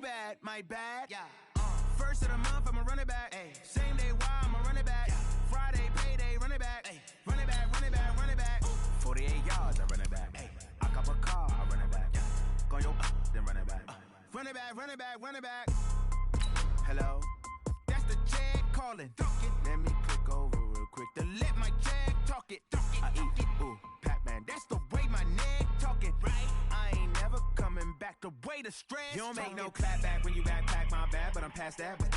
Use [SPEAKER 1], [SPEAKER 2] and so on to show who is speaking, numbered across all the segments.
[SPEAKER 1] bad, my bad. Yeah. First of the month, I'ma run it back. Ay. Same day, why I'ma run it back. Yeah. Friday, payday, run it back. Ay. Run it back, run it back, run it back. 48 yards, I run it back. Ay. I cop a car, I run it back. Yeah. Go your then run it back. Run it back, run it back, run it back. Hello? That's the check calling. Let me click over real quick to let my check talk it. I eat, ooh, Pac-Man, that's the way my neck talking. Right? I ain't never coming back the way the stress. You don't make no clap back when you backpack, my bad, but I'm past that. But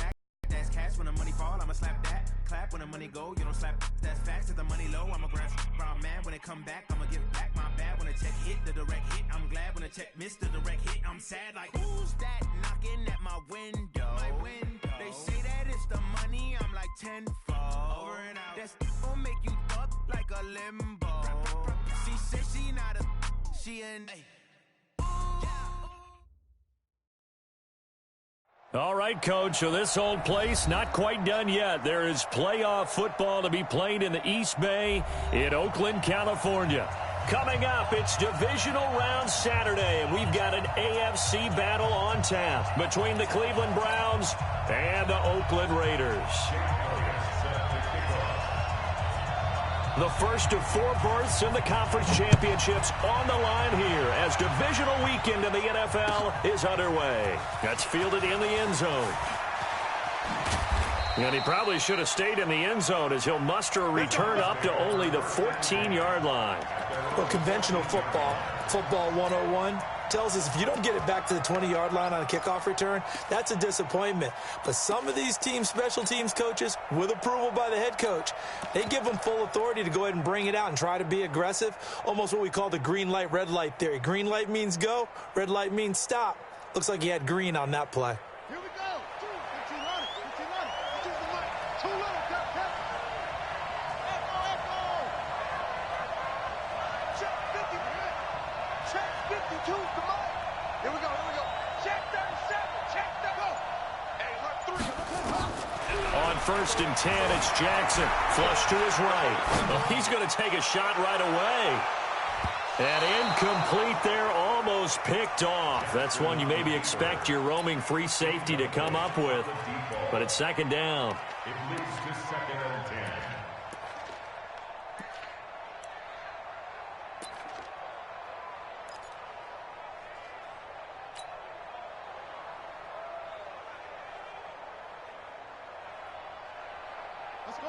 [SPEAKER 1] that's cash when the money fall, I'ma slap that. Clap when the money go, you don't slap. That's facts. If the money low, I'ma grab brown man. When it come back, I'ma give back my bad. When the check hit, the direct hit, I'm glad. When the check missed the direct hit, I'm sad. Like, who's that knocking at my window? My window. They say that it's the money, I'm like tenfold. Over and out. That's gon' make you up like a limbo. She said she not a, she an.
[SPEAKER 2] All right, Coach, so this whole place not quite done yet. There is playoff football to be played in the East Bay in Oakland, California. Coming up, it's divisional round Saturday, and we've got an AFC battle on tap between the Cleveland Browns and the Oakland Raiders. The first of 4 berths in the conference championships on the line here as divisional weekend in the NFL is underway. That's fielded in the end zone. And he probably should have stayed in the end zone as he'll muster a return up to only the 14-yard line.
[SPEAKER 3] Well, conventional football 101, tells us if you don't get it back to the 20-yard line on a kickoff return, that's a disappointment. But some of these team special teams coaches, with approval by the head coach, they give them full authority to go ahead and bring it out and try to be aggressive, almost what we call the green light, red light theory. Green light means go, red light means stop. Looks like he had green on that play.
[SPEAKER 4] Here we go. 2, 15 running. 15 running. 2 running. 2 running. Echo. Check 50. Check 52. Come on. Here we go. Check 37. Check that. Go. Hey, look, 3.
[SPEAKER 2] On 1st and 10, it's Jackson. Flush to his right. Well, he's going to take a shot right away. And incomplete there, almost picked off. That's one you maybe expect your roaming free safety to come up with. But it's 2nd down.
[SPEAKER 5] It leads to 2nd and 10.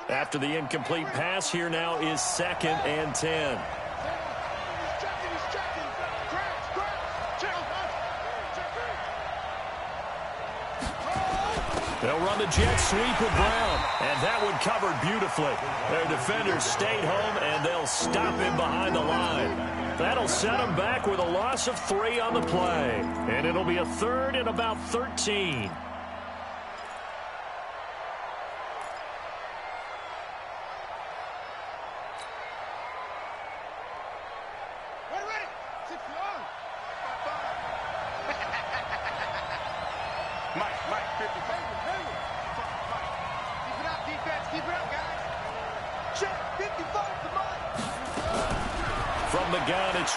[SPEAKER 2] After the incomplete pass, here now is 2nd and 10. They'll run the jet sweep with Brown, and that one covered beautifully. Their defenders stayed home, and they'll stop him behind the line. That'll set them back with a loss of 3 on the play, and it'll be a 3rd and about 13.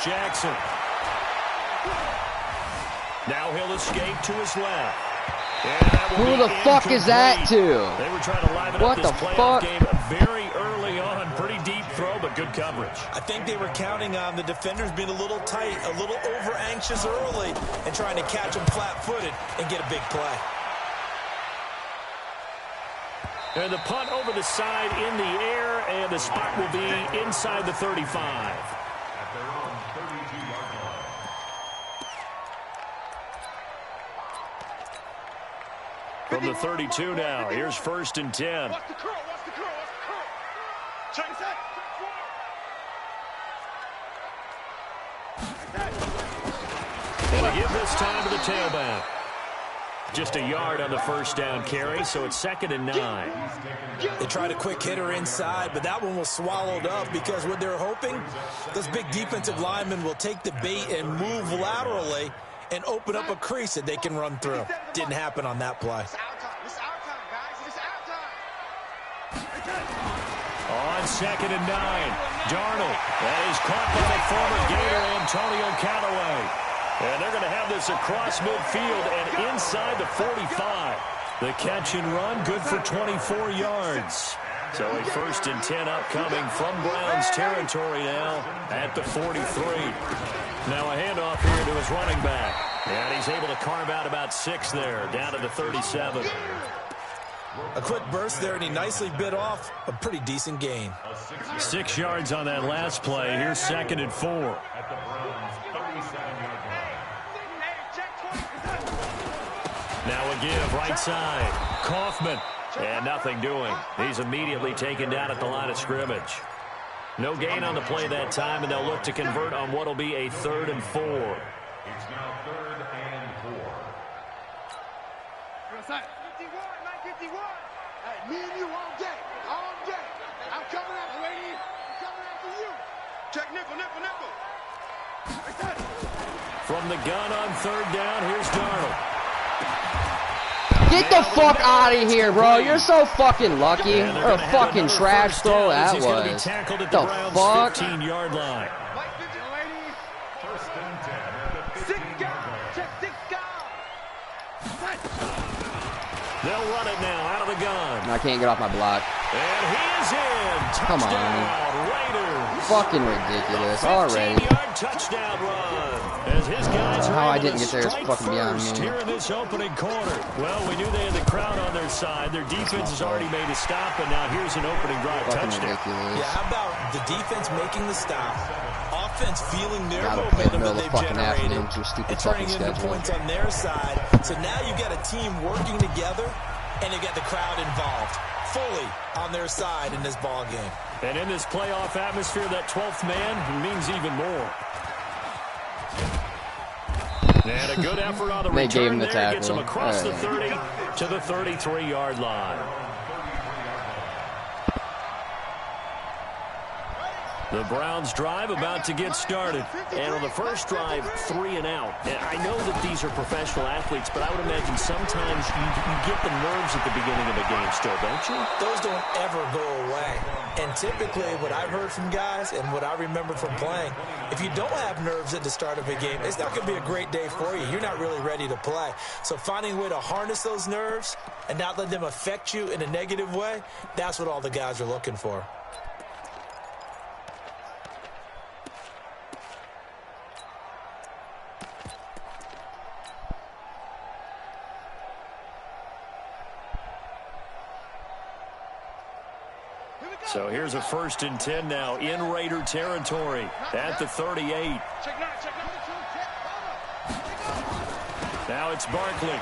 [SPEAKER 2] Jackson. Now he'll escape to his left.
[SPEAKER 6] Who the fuck is that to?
[SPEAKER 2] They were trying to liven up this playoff game very early on. Pretty deep throw, but good coverage.
[SPEAKER 3] I think they were counting on the defenders being a little tight, a little over-anxious early, and trying to catch them flat-footed and get a big play.
[SPEAKER 2] And the punt over the side in the air, and the spot will be inside the 35. From the 32 now, here's 1st and 10.
[SPEAKER 4] Watch the curl, watch the curl, watch the curl. Check that.
[SPEAKER 2] And they give this time to the tailback. Just a yard on the 1st down carry, so it's 2nd and 9.
[SPEAKER 3] They tried a quick hitter inside, but that one was swallowed up because what they're hoping, those big defensive linemen will take the bait and move laterally and open up a crease that they can run through. Didn't happen on that play.
[SPEAKER 4] It's our time, guys. It's our time.
[SPEAKER 2] On 2nd and 9, Darnold. That is caught by the former Gator, Antonio Callaway. And they're going to have this across midfield and inside the 45. The catch and run, good for 24 yards. So a 1st and 10 upcoming from Browns territory now at the 43. Now a handoff here to his running back. And he's able to carve out about 6 there, down to the 37.
[SPEAKER 3] A quick burst there, and he nicely bit off a pretty decent gain.
[SPEAKER 2] 6 yards on that last play. Here's 2nd and 4.
[SPEAKER 5] At the Browns' 37-yard line.
[SPEAKER 2] Now a give right side. Kaufman. And nothing doing. He's immediately taken down at the line of scrimmage. No gain on the play that time, and they'll look to convert on what will be a 3rd and 4.
[SPEAKER 5] It's now 3rd and 4.
[SPEAKER 4] 51, 951. Hey, me and you all day. All day. I'm coming after you. I'm coming after you. Check nickel, nickel, nickel.
[SPEAKER 2] From the gun on 3rd down, here's Darnold.
[SPEAKER 6] Get the fuck out of here, bro. You're so fucking lucky. Or a fucking trash throw that was. The fuck?
[SPEAKER 2] 15-yard line.
[SPEAKER 5] First and 10.
[SPEAKER 4] Six guys. Check 6 guys.
[SPEAKER 2] They'll run it now out of the gun.
[SPEAKER 6] I can't get off my block.
[SPEAKER 2] And he is in.
[SPEAKER 6] Come on.
[SPEAKER 2] Touchdown, Raiders.
[SPEAKER 6] Fucking ridiculous already.
[SPEAKER 2] 15-yard touchdown run. As his guys
[SPEAKER 6] How
[SPEAKER 2] are
[SPEAKER 6] I
[SPEAKER 2] able
[SPEAKER 6] didn't
[SPEAKER 2] to
[SPEAKER 6] get there is
[SPEAKER 2] strike
[SPEAKER 6] fucking beyond
[SPEAKER 2] first
[SPEAKER 6] me.
[SPEAKER 2] here in this opening quarter. Well, we knew they had the crowd on their side. Their defense has already made a stop, and now here's an opening drive
[SPEAKER 6] Fucking
[SPEAKER 2] touchdown.
[SPEAKER 6] ridiculous.
[SPEAKER 3] Yeah, how about the defense making the stop, offense feeling their
[SPEAKER 6] Gotta play
[SPEAKER 3] momentum
[SPEAKER 6] middle
[SPEAKER 3] that
[SPEAKER 6] of
[SPEAKER 3] they've
[SPEAKER 6] the fucking
[SPEAKER 3] generated,
[SPEAKER 6] afternoon with your stupid
[SPEAKER 3] and turning
[SPEAKER 6] fucking
[SPEAKER 3] into
[SPEAKER 6] schedule.
[SPEAKER 3] points on their side. So now you got a team working together, and they got the crowd involved fully on their side in this ball game.
[SPEAKER 2] And in this playoff atmosphere, that 12th man means even more. And a good effort on the
[SPEAKER 6] They gave
[SPEAKER 2] return
[SPEAKER 6] him the
[SPEAKER 2] there. Gets him
[SPEAKER 6] tackle.
[SPEAKER 2] across the 30 to the 33-yard line. The Browns drive about to get started. And on the first drive, 3 and out. And I know that these are professional athletes, but I would imagine sometimes you get the nerves at the beginning of a game still, don't you?
[SPEAKER 3] Those don't ever go away. And typically what I've heard from guys and what I remember from playing, if you don't have nerves at the start of a game, it's not going to be a great day for you. You're not really ready to play. So finding a way to harness those nerves and not let them affect you in a negative way, that's what all the guys are looking for.
[SPEAKER 2] So here's a 1st and 10 now in Raider territory at the 38. Now it's Barkley.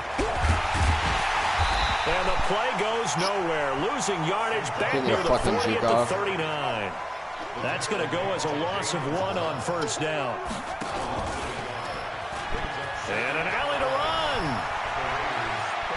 [SPEAKER 2] And the play goes nowhere. Losing yardage back
[SPEAKER 6] Getting
[SPEAKER 2] near
[SPEAKER 6] a
[SPEAKER 2] the
[SPEAKER 6] fucking
[SPEAKER 2] 40
[SPEAKER 6] juke
[SPEAKER 2] at the
[SPEAKER 6] off.
[SPEAKER 2] 39. That's going to go as a loss of 1 on 1st down. And an alley to run.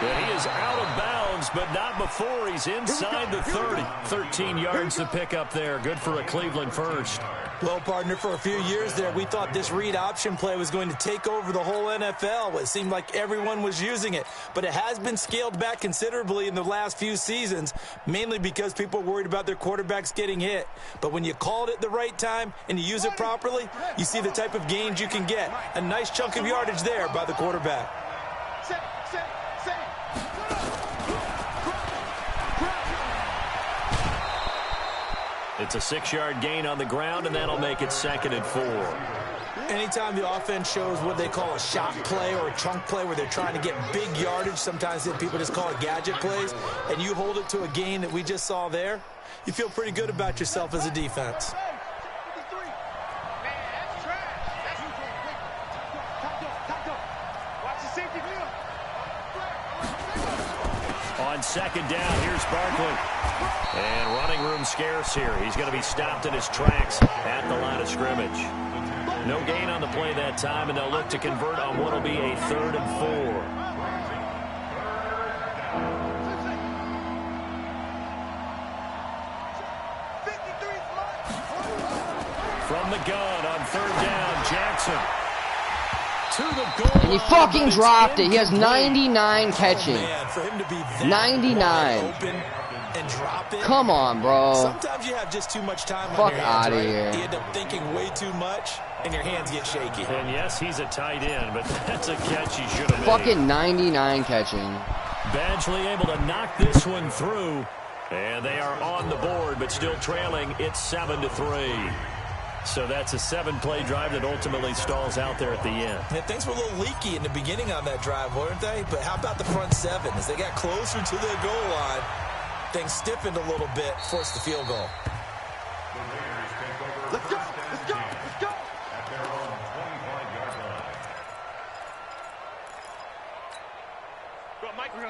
[SPEAKER 2] And he is out of bounds, but not before he's inside the 30. 13 yards to pick up there. Good for a Cleveland first.
[SPEAKER 3] Well, partner, for a few years there, we thought this read option play was going to take over the whole NFL. It seemed like everyone was using it. But it has been scaled back considerably in the last few seasons, mainly because people are worried about their quarterbacks getting hit. But when you call it at the right time and you use it properly, you see the type of gains you can get. A nice chunk of yardage there by the quarterback.
[SPEAKER 2] It's a 6-yard gain on the ground, and that'll make it 2nd and 4.
[SPEAKER 3] Anytime the offense shows what they call a shot play or a chunk play where they're trying to get big yardage, sometimes people just call it gadget plays, and you hold it to a gain that we just saw there, you feel pretty good about yourself as a defense.
[SPEAKER 2] On 2nd down, here's Barkley. And running room scarce here. He's going to be stopped in his tracks at the line of scrimmage. No gain on the play that time, and they'll look to convert on what will be a 3rd and 4. From the gun on 3rd down, Jackson. To the goal
[SPEAKER 6] And he
[SPEAKER 2] line,
[SPEAKER 6] fucking
[SPEAKER 2] but it's
[SPEAKER 6] dropped it. He has
[SPEAKER 2] incomplete.
[SPEAKER 6] 99 catching.
[SPEAKER 3] Man, for him to be that
[SPEAKER 6] 99.
[SPEAKER 3] open and drop it.
[SPEAKER 6] Come on, bro.
[SPEAKER 3] Sometimes you have just too much time
[SPEAKER 6] Fuck
[SPEAKER 3] on your hands,
[SPEAKER 6] outta
[SPEAKER 3] right?
[SPEAKER 6] here.
[SPEAKER 3] You end up thinking way too much, and your hands get shaky.
[SPEAKER 2] And yes, he's a tight end, but that's a catch he should have made.
[SPEAKER 6] Fucking 99 catching.
[SPEAKER 2] Badgley able to knock this one through. And they are on the board, but still trailing. It's 7-3. So that's a 7-play drive that ultimately stalls out there at the end.
[SPEAKER 3] Yeah, things were a little leaky in the beginning on that drive, weren't they? But how about the front seven? As they got closer to the goal line, things stiffened a little bit, forced the field goal.
[SPEAKER 4] Let's go, let's go, let's go.
[SPEAKER 5] At their own 25-yard line.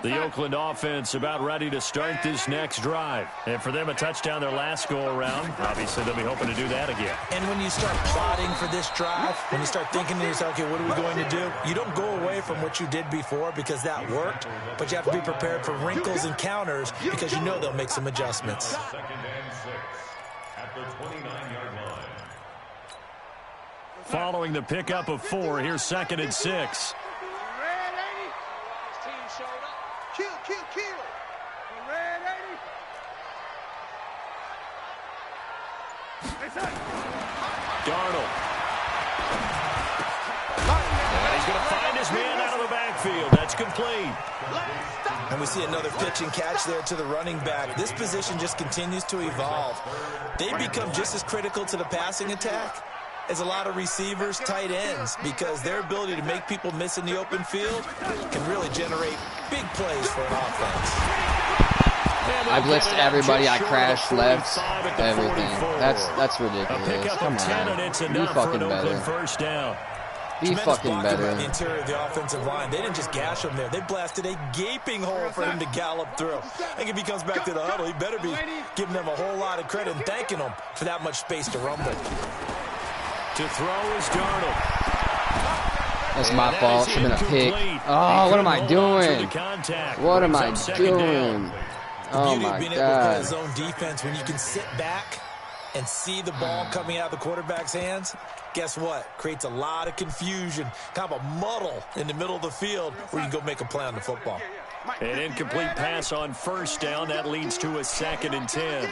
[SPEAKER 2] The Oakland offense about ready to start this next drive. And for them, a touchdown their last go-around. Obviously, they'll be hoping to do that again.
[SPEAKER 3] And when you start plotting for this drive, when you start thinking to yourself, okay, what are we going to do? You don't go away from what you did before because that worked, but you have to be prepared for wrinkles and counters because you know they'll make some adjustments.
[SPEAKER 5] 2nd and 6 at the 29-yard line.
[SPEAKER 2] Following the pickup of 4, here's 2nd and 6.
[SPEAKER 4] Kill, kill, kill. Red 80.
[SPEAKER 2] Darnold. And he's going to find his man out of the backfield. That's complete.
[SPEAKER 3] And we see another pitch and catch there to the running back. This position just continues to evolve. They become just as critical to the passing attack as a lot of receivers, tight ends, because their ability to make people miss in the open field can really generate big plays for an offense.
[SPEAKER 6] I blitzed everybody. I crashed left. Everything. That's ridiculous. Come on. Be fucking better. Be fucking better.
[SPEAKER 3] By the interior of the offensive line. They didn't just gash him there. They blasted a gaping hole for him to gallop through. I think if he comes back to the huddle, he better be giving them a whole lot of credit and thanking them for that much space to rumble.
[SPEAKER 2] To throw is Darnold.
[SPEAKER 6] That's my fault. Should have been a pick. Oh, what am I doing? What am I doing? Oh, my
[SPEAKER 3] God. The beauty of being able to play
[SPEAKER 6] God.
[SPEAKER 3] a zone defense when you can sit back and see the ball coming out of the quarterback's hands, guess what? Creates a lot of confusion, kind of a muddle in the middle of the field where you can go make a play on the football.
[SPEAKER 2] An incomplete pass on first down. That leads to a 2nd and 10.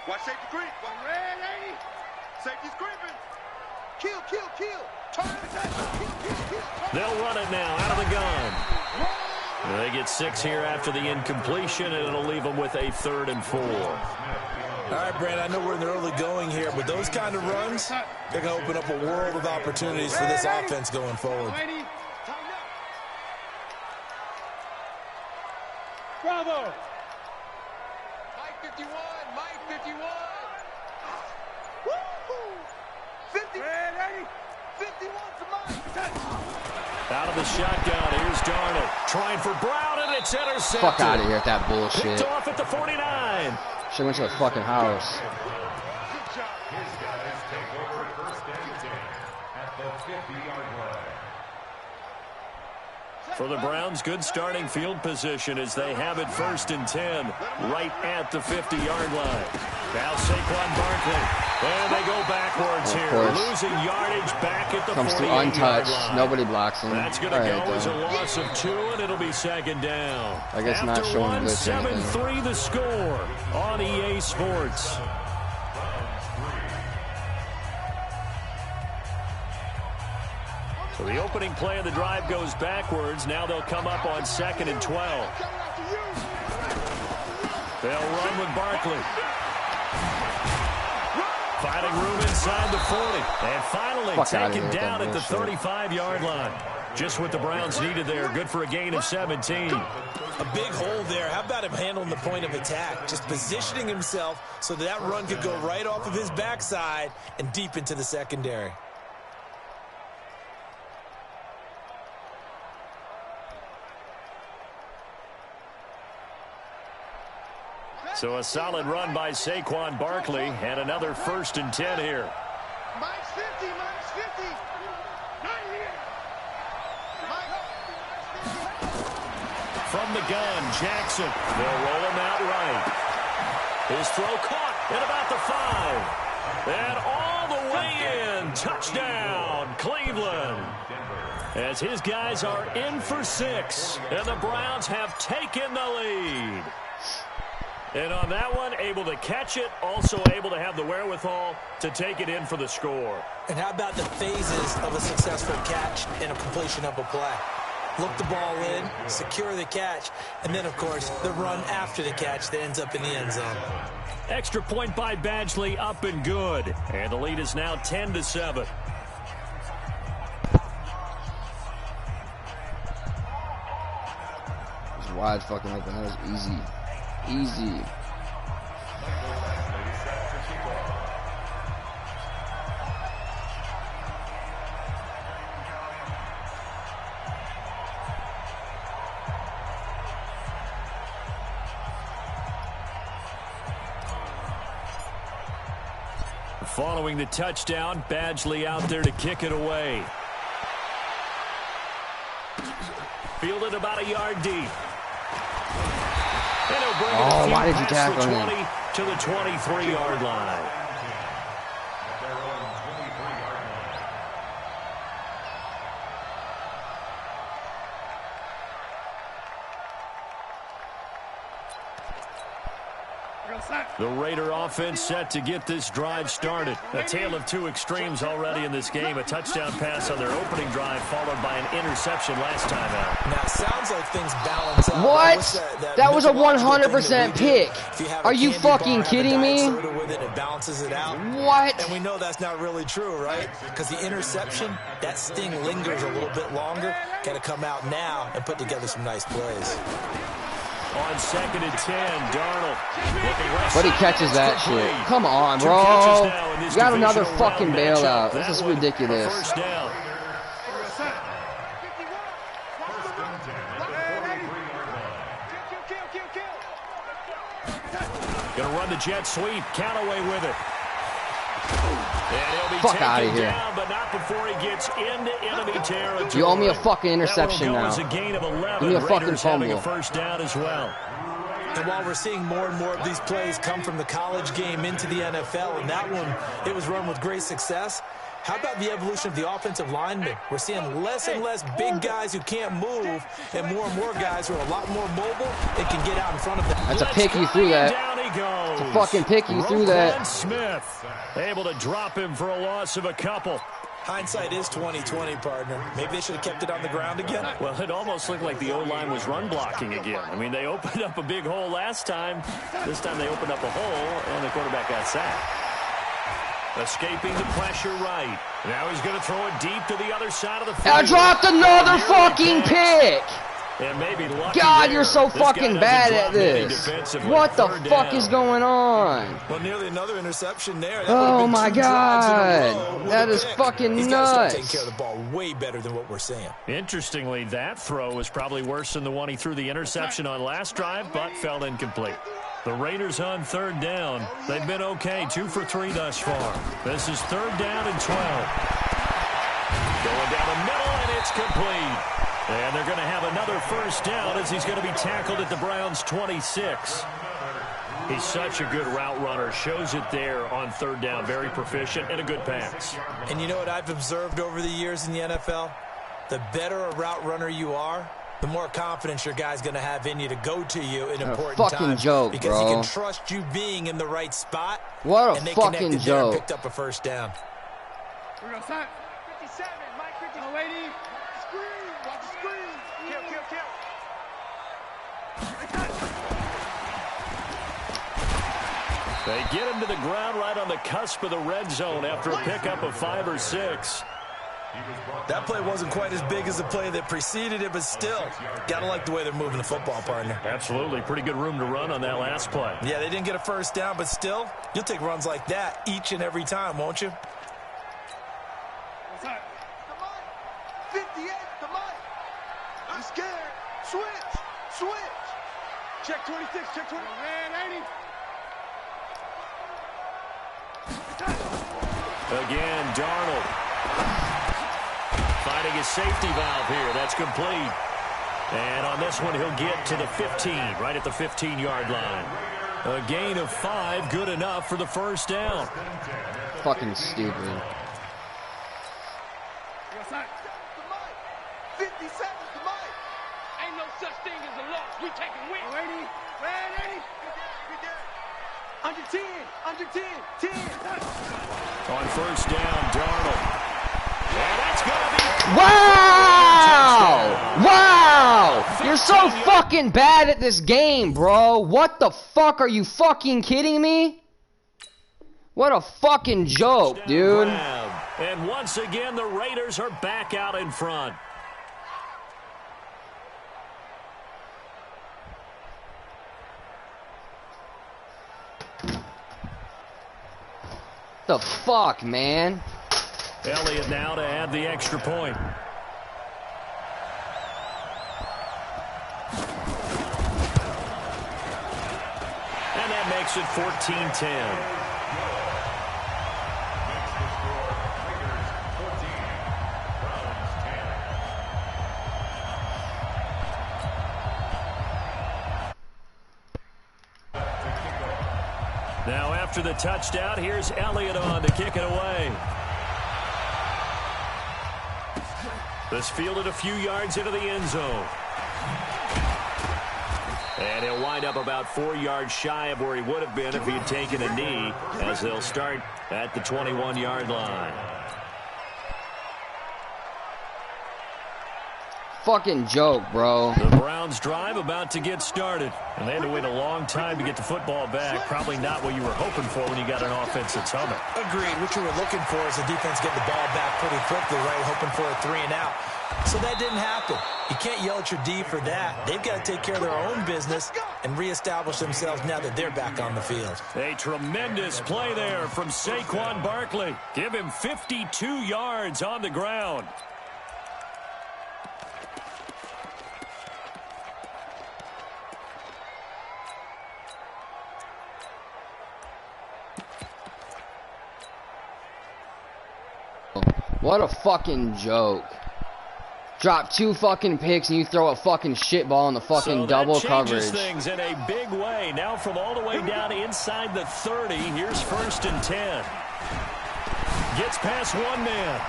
[SPEAKER 4] Watch safety creep. Red 80. Safety's creeping. Kill, kill, kill. Turn it. Kill, kill, kill.
[SPEAKER 2] They'll run it now out of the gun. They get 6 here after the incompletion, and it'll leave them with a 3rd and 4.
[SPEAKER 3] All right, Brand, I know we're in the early going here, but those kind of runs, they're going to open up a world of opportunities for this offense going forward.
[SPEAKER 4] Bravo. Mike 51. Mike 51. Woo-hoo. 50. Red 80. 51 to Mike.
[SPEAKER 2] Out of the shotgun, here's Darnold. Trying for Brown, and it's intercepted.
[SPEAKER 6] Fuck out of here with that bullshit.
[SPEAKER 2] Picked off at the 49.
[SPEAKER 6] Should've went to a fucking house.
[SPEAKER 5] His guys take over 1st and 10 at the 50-yard line.
[SPEAKER 2] For the Browns, good starting field position as they have it 1st and 10 right at the 50-yard line. Now Saquon Barkley. And they go backwards here. Losing yardage back at the 48-yard line.
[SPEAKER 6] Comes through untouched. Nobody blocks him.
[SPEAKER 2] That's going to go as a loss of 2, and it'll be 2nd down.
[SPEAKER 6] I guess not showing this or anything.
[SPEAKER 2] 7-3 the score on EA Sports. So the opening play of the drive goes backwards. Now they'll come up on 2nd and 12. They'll run with Barkley. Finding room inside the 40. And finally taken down at the 35-yard line. Just what the Browns needed there. Good for a gain of 17.
[SPEAKER 3] A big hole there. How about him handling the point of attack? Just positioning himself so that run could go right off of his backside and deep into the secondary.
[SPEAKER 2] So a solid run by Saquon Barkley and another 1st and 10 here.
[SPEAKER 4] Mike's 50. Mike's 50. Not here.
[SPEAKER 2] From the gun, Jackson. They'll roll him out right. His throw caught at about the 5. And all the way in. Touchdown, Cleveland. As his guys are in for 6. And the Browns have taken the lead. And on that one, able to catch it, also able to have the wherewithal to take it in for the score.
[SPEAKER 3] And how about the phases of a successful catch and a completion of a play? Look the ball in, secure the catch, and then, of course, the run after the catch that ends up in the end zone.
[SPEAKER 2] Extra point by Badgley, up and good. And the lead is now 10-7.
[SPEAKER 6] It was wide fucking open. That was easy. Easy.
[SPEAKER 2] Following the touchdown, Badgley out there to kick it away. Fielded about a yard deep. And he'll bring it a few
[SPEAKER 6] why did you
[SPEAKER 2] past
[SPEAKER 6] tackle
[SPEAKER 2] the
[SPEAKER 6] him?
[SPEAKER 2] 20 to the 23-yard line. The Raider offense set to get this drive started. A tale of two extremes already in this game. A touchdown pass on their opening drive followed by an interception last time out.
[SPEAKER 3] Now, it sounds like things balance out.
[SPEAKER 6] What? That was a 100% pick. Are you fucking kidding me?
[SPEAKER 3] It balances it out.
[SPEAKER 6] What?
[SPEAKER 3] And we know that's not really true, right? Because the interception, that sting lingers a little bit longer. Got to come out now and put together some nice plays.
[SPEAKER 2] On 2nd and 10, Darnold.
[SPEAKER 6] But he catches that shit. Come on, bro. You got another fucking bailout. This is ridiculous.
[SPEAKER 2] First down. Gonna run the jet sweep. Countaway with it. And he'll be
[SPEAKER 6] Fuck out of here.
[SPEAKER 2] down, but not before he gets into enemy territory.
[SPEAKER 6] You owe me a fucking interception now.
[SPEAKER 2] As a gain of 11.
[SPEAKER 6] Give me a fucking
[SPEAKER 2] Raiders having
[SPEAKER 6] fumble.
[SPEAKER 2] a first down as well.
[SPEAKER 3] And while we're seeing more and more of these plays come from the college game into the NFL, and that one, it was run with great success, how about the evolution of the offensive linemen? We're seeing less and less big guys who can't move and more guys who are a lot more mobile and can get out in front of them.
[SPEAKER 6] That's a pick. You threw that.
[SPEAKER 2] Down he goes.
[SPEAKER 6] It's a fucking pick. You threw
[SPEAKER 2] Roquan
[SPEAKER 6] that.
[SPEAKER 2] Smith able to drop him for a loss of a couple.
[SPEAKER 3] Hindsight is 20/20, partner. Maybe they should have kept it on the ground again.
[SPEAKER 2] Well, it almost looked like the O-line was run blocking again. I mean, they opened up a big hole last time. This time they opened up a hole, and the quarterback got sacked. Escaping the pressure right. Now he's going to throw it deep to the other side of the field.
[SPEAKER 6] I dropped another fucking pick.
[SPEAKER 2] And maybe lucky
[SPEAKER 6] God,
[SPEAKER 2] there.
[SPEAKER 6] you're so
[SPEAKER 2] This guy
[SPEAKER 6] fucking
[SPEAKER 2] doesn't
[SPEAKER 6] bad
[SPEAKER 2] drop
[SPEAKER 6] at
[SPEAKER 2] many
[SPEAKER 6] this.
[SPEAKER 2] defensively.
[SPEAKER 6] What the
[SPEAKER 2] Third
[SPEAKER 6] fuck
[SPEAKER 2] down.
[SPEAKER 6] is going on?
[SPEAKER 3] Well, nearly another interception there. That
[SPEAKER 6] Oh
[SPEAKER 3] would have been
[SPEAKER 6] my
[SPEAKER 3] 2 drives in a row
[SPEAKER 6] God.
[SPEAKER 3] with
[SPEAKER 6] That
[SPEAKER 3] a
[SPEAKER 6] is
[SPEAKER 3] pick.
[SPEAKER 6] fucking
[SPEAKER 3] He's gotta start
[SPEAKER 6] nuts.
[SPEAKER 3] taking care of the ball way better than what we're seeing.
[SPEAKER 2] Interestingly, that throw was probably worse than the one he threw the interception on last drive, but fell incomplete. The Raiders on third down. They've been okay, 2 for 3 thus far. This is 3rd down and 12. Going down the middle, and it's complete. And they're going to have another first down as he's going to be tackled at the Browns' 26. He's such a good route runner. Shows it there on 3rd down. Very proficient and a good pass.
[SPEAKER 3] And you know what I've observed over the years in the NFL? The better a route runner you are, the more confidence your guy's going to have in you to go to you in important
[SPEAKER 6] fucking
[SPEAKER 3] times.
[SPEAKER 6] joke,
[SPEAKER 3] because
[SPEAKER 6] bro.
[SPEAKER 3] he can trust you being in the right spot.
[SPEAKER 6] What a
[SPEAKER 3] and they
[SPEAKER 6] fucking
[SPEAKER 3] connected there and
[SPEAKER 6] joke.
[SPEAKER 3] picked up a first down.
[SPEAKER 4] We're going to start. 57, Mike 50. Oh, lady. Screen. Watch the screen. Kill.
[SPEAKER 2] They get him to the ground right on the cusp of the red zone after a pickup of 5 or 6.
[SPEAKER 3] That play wasn't quite as big as the play that preceded it, but still, got to like the way they're moving the football, partner.
[SPEAKER 2] Absolutely. Pretty good room to run on that last play.
[SPEAKER 3] Yeah, they didn't get a first down, but still, you'll take runs like that each and every time, won't you?
[SPEAKER 4] What's up? The mic. 58, the mic. I'm scared. Switch. Check 26, check 20. Man, 80.
[SPEAKER 2] Again, Darnold. Finding his safety valve here. That's complete. And on this one, he'll get to the 15, right at the 15-yard line. A gain of 5, good enough for the first down.
[SPEAKER 6] Fucking stupid.
[SPEAKER 4] What's up? The mic. 50 seconds, the mic. Ain't no such thing as a loss. We taking wins. 80. Man, 80. Under 10, under 10, 10.
[SPEAKER 2] On first down, Darnold. And that's going to be...
[SPEAKER 6] Wow! Wow! You're so fucking bad at this game, bro. What the fuck? Are you fucking kidding me? What a fucking joke, dude.
[SPEAKER 2] And once again, the Raiders are back out in front.
[SPEAKER 6] The fuck, man?
[SPEAKER 2] Elliott now to add the extra point. And that makes it 14-10. Now after the touchdown, here's Elliott on to kick it away. This fielded a few yards into the end zone. And he'll wind up about 4 yards shy of where he would have been if he had taken a knee, as they'll start at the 21-yard line.
[SPEAKER 6] Fucking joke, bro.
[SPEAKER 2] The Browns drive about to get started. And they had to wait a long time to get the football back. Probably not what you were hoping for when you got an offense that's humming.
[SPEAKER 3] Agreed. What you were looking for is the defense getting the ball back pretty quickly, right? Hoping for a 3 and out. So that didn't happen. You can't yell at your D for that. They've got to take care of their own business and reestablish themselves now that they're back on the field.
[SPEAKER 2] A tremendous play there from Saquon Barkley. Give him 52 yards on the ground.
[SPEAKER 6] What a fucking joke. Drop 2 fucking picks and you throw a fucking shit ball in the fucking double coverage.
[SPEAKER 2] So that changes things in a big way. Now from all the way down inside the 30, here's 1st and 10. Gets past one man.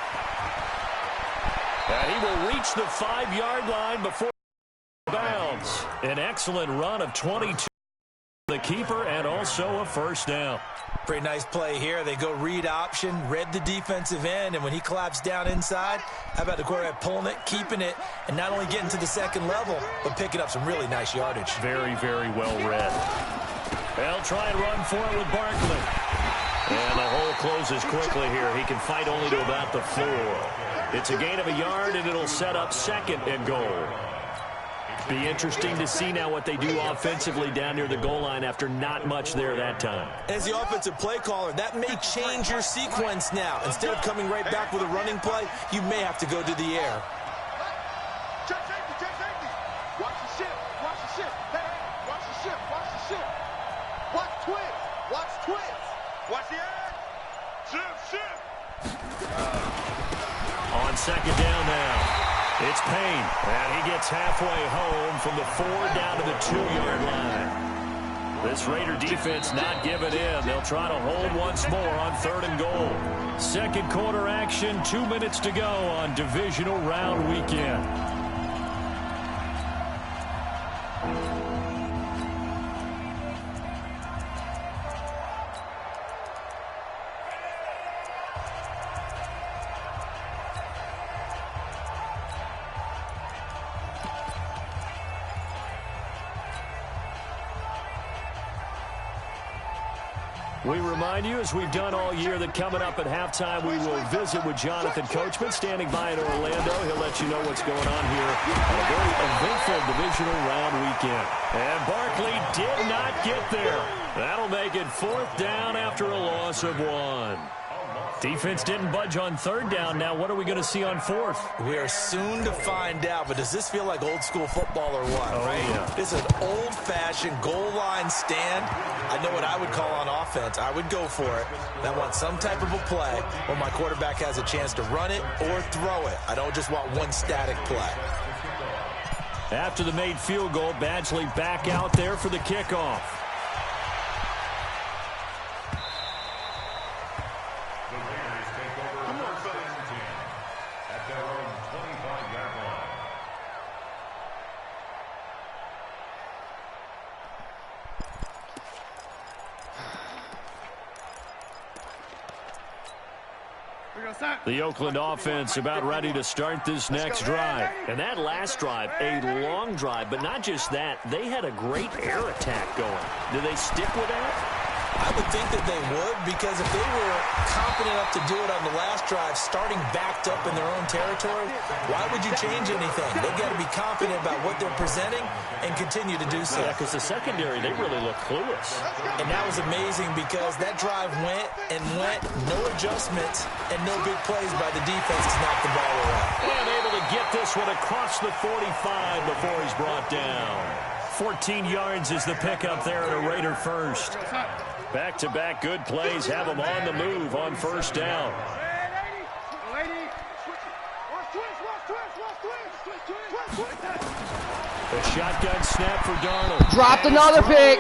[SPEAKER 2] And he will reach the 5-yard line before bounds. An excellent run of 22. The keeper and also a first down.
[SPEAKER 3] Pretty nice play here. They go read option, read the defensive end, and when he collapsed down inside, how about the quarterback pulling it, keeping it, and not only getting to the second level, but picking up some really nice yardage.
[SPEAKER 2] Very, very well read. They'll try and run for it with Barkley. And the hole closes quickly here. He can fight only to about the 4. It's a gain of a yard, and it'll set up 2nd and goal. Be interesting to see now what they do offensively down near the goal line after not much there that time.
[SPEAKER 3] As the offensive play caller, that may change your sequence now. Instead of coming right back with a running play, you may have to go to the air.
[SPEAKER 4] Check safety, check safety. Watch the ship, watch the ship. Hey, watch the ship, watch the ship. Watch twins, watch twins. Watch the air. Ship.
[SPEAKER 2] On 2nd down now. It's Payne, and he gets halfway home from the 4 down to the 2-yard line. This Raider defense not giving in. They'll try to hold once more on 3rd and goal. 2nd quarter action, 2 minutes to go on divisional round weekend. We remind you, as we've done all year, that coming up at halftime, we will visit with Jonathan Coachman, standing by in Orlando. He'll let you know what's going on here on a very eventful divisional round weekend. And Barkley did not get there. That'll make it 4th down after a loss of 1. Defense didn't budge on 3rd down. Now what are we going to see on 4th?
[SPEAKER 3] We are soon to find out, but does this feel like old school football or what, right?
[SPEAKER 2] Yeah.
[SPEAKER 3] This is an old-fashioned goal line stand. I know what I would call on offense. I would go for it. And I want some type of a play where my quarterback has a chance to run it or throw it. I don't just want one static play.
[SPEAKER 2] After the made field goal, Badgley back out there for the kickoff. The Oakland offense about ready to start this next drive. And that last drive, a long drive, but not just that. They had a great air attack going. Do they stick with that?
[SPEAKER 3] I would think that they would, because if they were confident enough to do it on the last drive, starting backed up in their own territory, why would you change anything? They've got to be confident about what they're presenting and continue to do so.
[SPEAKER 2] Yeah, because the secondary, they really look clueless.
[SPEAKER 3] And that was amazing because that drive went, no adjustments, and no big plays by the defense to knock the ball away.
[SPEAKER 2] And able to get this one across the 45 before he's brought down. 14 yards is the pickup there at a Raider first. Back-to-back good plays have them on the move on first down. The shotgun snap for Darnold.
[SPEAKER 6] Dropped another pick.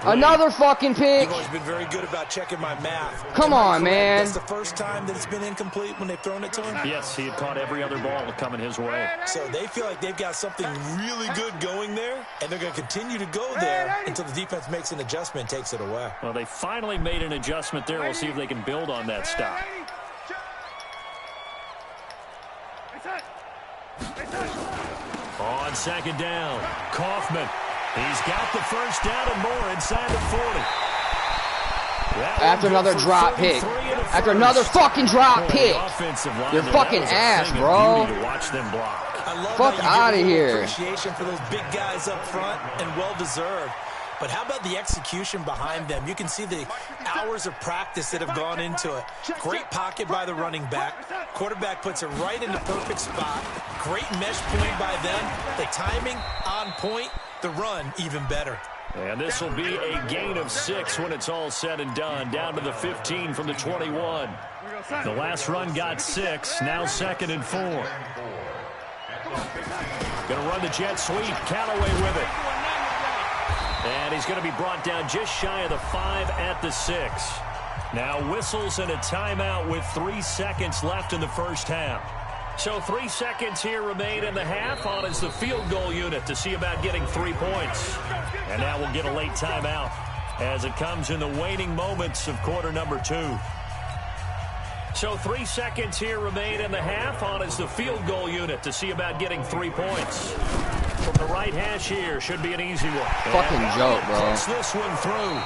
[SPEAKER 6] Another fucking pick.
[SPEAKER 3] You've always been very good about checking my math.
[SPEAKER 6] Come on, man.
[SPEAKER 3] That's the first time that it's been incomplete when they've thrown it to him?
[SPEAKER 2] Yes, he had caught every other ball coming his way.
[SPEAKER 3] So they feel like they've got something really good going there, and they're going to continue to go there until the defense makes an adjustment and takes it away.
[SPEAKER 2] Well, they finally made an adjustment there. We'll see if they can build on that stop. On second down, Kaufman. He's got the first down and more inside the 40.
[SPEAKER 6] After another drop pick. After another fucking drop pick. You're fucking ass, bro.
[SPEAKER 2] To watch them block.
[SPEAKER 6] Fuck out of here.
[SPEAKER 3] Appreciation for those big guys up front, and well-deserved. But how about the execution behind them? You can see the hours of practice that have gone into it. Great pocket by the running back. Quarterback puts it right in the perfect spot. Great mesh point by them. The timing on point. The run even better.
[SPEAKER 2] And this will be a gain of 6 when it's all said and done. Down to the 15 from the 21. The last run got 6. Now 2nd and 4. Going to run the jet sweep. Callaway with it. And he's going to be brought down just shy of the 5 at the 6. Now whistles and a timeout with 3 seconds left in the first half. So 3 seconds here remain in the half. On is the field goal unit to see about getting 3 points. And now we'll get a late timeout as it comes in the waning moments of quarter number 2. So 3 seconds here remain in the half. On is the field goal unit to see about getting 3 points. From the right hash here, should be an easy one.
[SPEAKER 6] Fucking joke, bro.
[SPEAKER 2] Puts this one through.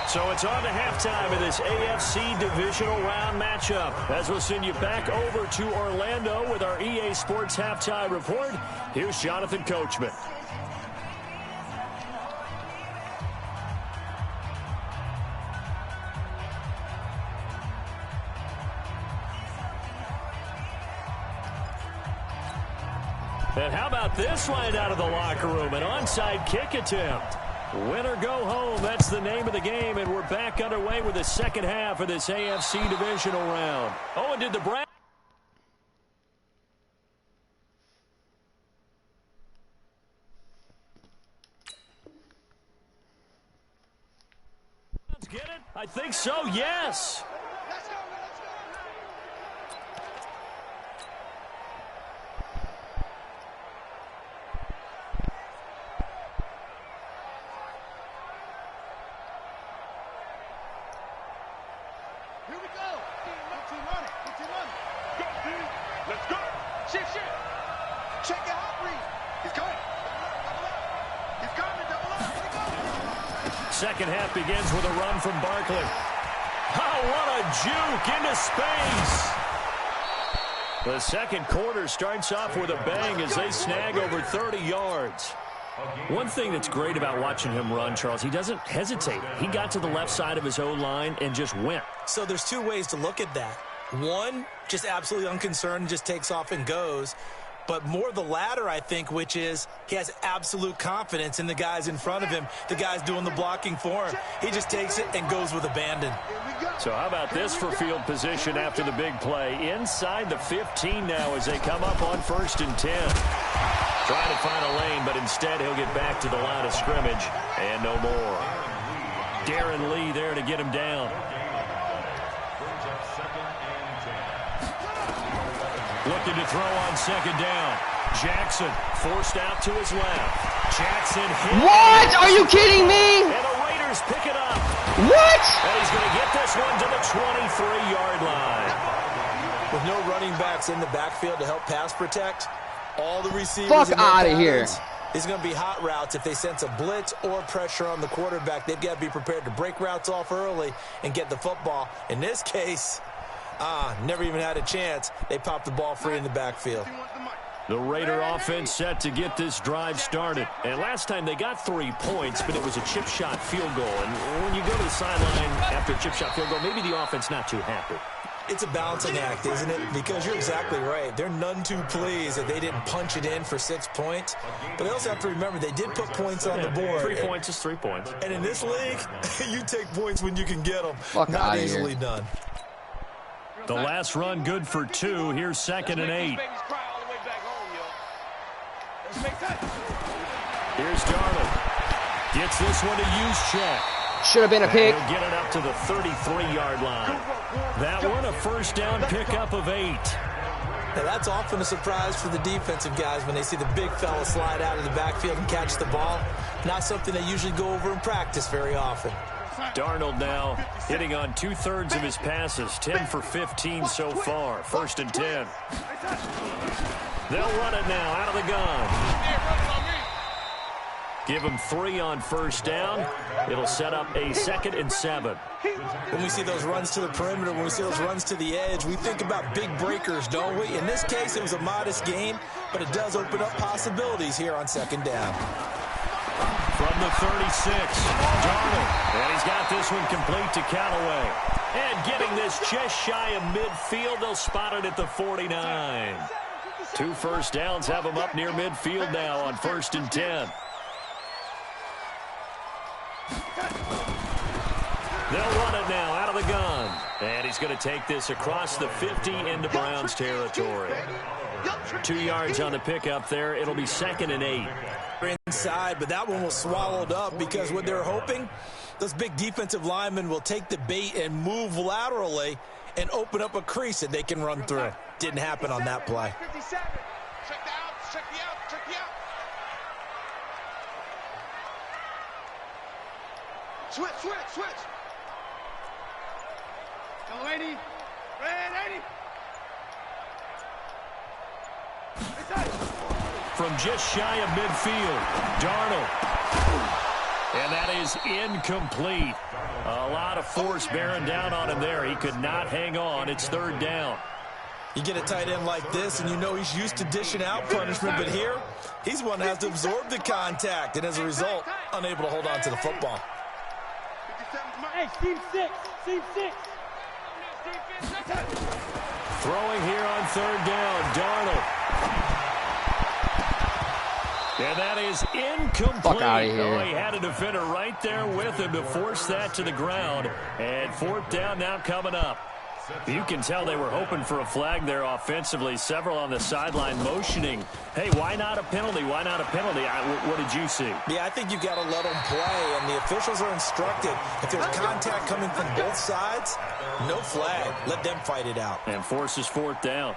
[SPEAKER 2] So it's on to halftime of this AFC divisional round matchup. As we'll send you back over to Orlando with our EA Sports halftime report. Here's Jonathan Coachman. And how about this right out of the locker room? An onside kick attempt. Win or go home, that's the name of the game. And we're back underway with the second half of this AFC divisional round. Oh, and did the Browns get it? I think so, yes. Second half begins with a run from Barkley. Oh, what a juke into space. The second quarter starts off with a bang as they snag over 30 yards. One thing that's great about watching him run, Charles, he doesn't hesitate. He got to the left side of his O-line and just went.
[SPEAKER 3] So there's 2 ways to look at that. One, just absolutely unconcerned, just takes off and goes. But more the latter, I think, which is he has absolute confidence in the guys in front of him, the guys doing the blocking for him. He just takes it and goes with abandon.
[SPEAKER 2] So how about this for field position after the big play? Inside the 15 now as they come up on 1st and 10. Trying to find a lane, but instead he'll get back to the line of scrimmage and no more. Darren Lee there to get him down. Looking to throw on second down. Jackson forced out to his left. Jackson hit.
[SPEAKER 6] What? Are you kidding me?
[SPEAKER 2] And the Raiders pick it up.
[SPEAKER 6] What?
[SPEAKER 2] And he's going to get this one to the 23-yard line.
[SPEAKER 3] With no running backs in the backfield to help pass protect, all the receivers
[SPEAKER 6] Fuck out of here.
[SPEAKER 3] Is going to be hot routes. If they sense a blitz or pressure on the quarterback, they've got to be prepared to break routes off early and get the football. In this case, never even had a chance. They popped the ball free in the backfield.
[SPEAKER 2] The Raider offense set to get this drive started. And last time they got 3 points, but it was a chip shot field goal. And when you go to the sideline after a chip shot field goal, maybe the offense not too happy.
[SPEAKER 3] It's a balancing act, isn't it? Because you're exactly right. They're none too pleased that they didn't punch it in for 6 points. But they also have to remember they did put points on the board.
[SPEAKER 2] 3 points is 3 points.
[SPEAKER 3] And in this league, you take points when you can get them.
[SPEAKER 6] Fuck
[SPEAKER 3] Not easily done.
[SPEAKER 2] The last run good for 2. Here's 2nd and 8. Here's Darnold. Gets this one to Juszczyk.
[SPEAKER 6] Should have been a pick.
[SPEAKER 2] He'll get it up to the 33-yard line. That one a first down pickup of 8.
[SPEAKER 3] Now that's often a surprise for the defensive guys when they see the big fella slide out of the backfield and catch the ball. Not something they usually go over in practice very often.
[SPEAKER 2] Darnold now hitting on 2/3 of his passes, 10 for 15 so far. 1st and 10. They'll run it now out of the gun. Give him 3 on first down. It'll set up a 2nd and 7.
[SPEAKER 3] When we see those runs to the perimeter, when we see those runs to the edge, we think about big breakers, don't we? In this case, it was a modest gain, but it does open up possibilities here on 2nd down.
[SPEAKER 2] From the 36, Darnold. And he's got this one complete to Callaway. And getting this just shy of midfield, they'll spot it at the 49. 2 first downs have him up near midfield now on 1st and 10. They'll run it now out of the gun. And he's going to take this across the 50 into Browns territory. 2 yards on the pickup there. It'll be 2nd and 8.
[SPEAKER 3] Inside, but that one was swallowed up because what they're hoping, those big defensive linemen will take the bait and move laterally and open up a crease that they can run through. Didn't happen on that play.
[SPEAKER 4] Switch. Go, 80. Red 80.
[SPEAKER 2] From just shy of midfield, Darnold. And that is incomplete. A lot of force bearing down on him there. He could not hang on. It's 3rd down.
[SPEAKER 3] You get a tight end like this, and you know he's used to dishing out punishment, but here, he's one that has to absorb the contact, and as a result, unable to hold on to the football.
[SPEAKER 7] Hey, Steve 6.
[SPEAKER 2] Throwing here on 3rd down, Darnold. And that is incomplete.
[SPEAKER 6] Fuck out of here.
[SPEAKER 2] Oh, he had a defender right there with him to force that to the ground. And 4th down now coming up. You can tell they were hoping for a flag there offensively. Several on the sideline motioning. Hey, why not a penalty? Why not a penalty? What did you see?
[SPEAKER 3] Yeah, I think you got to let them play, and the officials are instructed. If there's contact coming from both sides, no flag. Let them fight it out.
[SPEAKER 2] And forces 4th down.